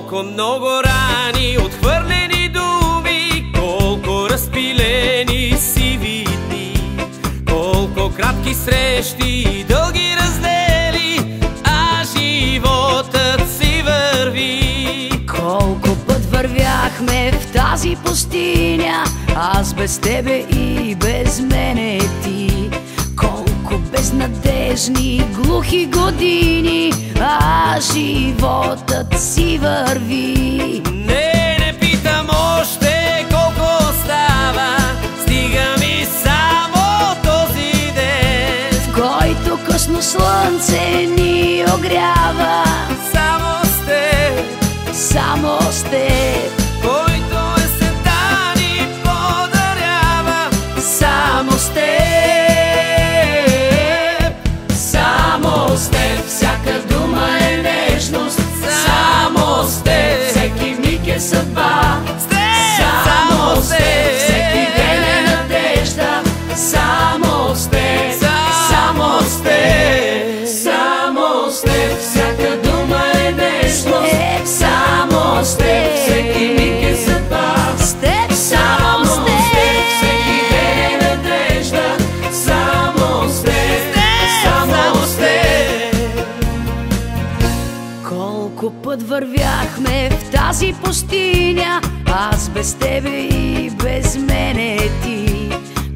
Колко много рани, отхвърлени думи, колко разпилени сиви дни, колко кратки срещи и дълги раздели, а животът си върви. Колко път вървяхме в тази пустиня, аз без тебе и без мене ти. Колко безнадежни, глухи години, а животът си върви. Не питам още колко остава, стига ми само този ден, в който късно слънце ни огрява. само с теб, Само с теб, който есента ни подарява. само с теб, само с теб, всяка дума е нежност. Само с теб, всеки миг е съдба. Само с теб, всеки ден е надежда. Само с теб, само с теб, само с теб, всяка дума е нежност. Само с теб, всеки миг е съдба. Само с теб, всеки ден е надежда. Само с теб, само с теб. Колко път вървяхме в тази пустиня, аз без тебе и без мене ти.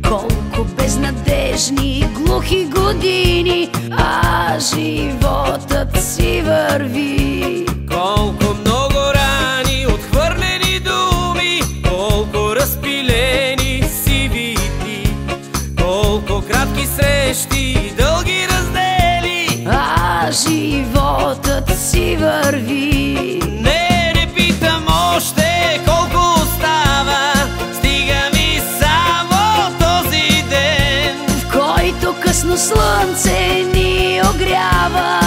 Колко безнадежни, глухи години, а животът си върви. Колко много рани, отхвърлени думи, колко разпилени сиви дни, колко кратки срещи и дълги раздели, А животът си върви. не питам още колко остава, стига ми само този ден, В който късно слънце ни огрява.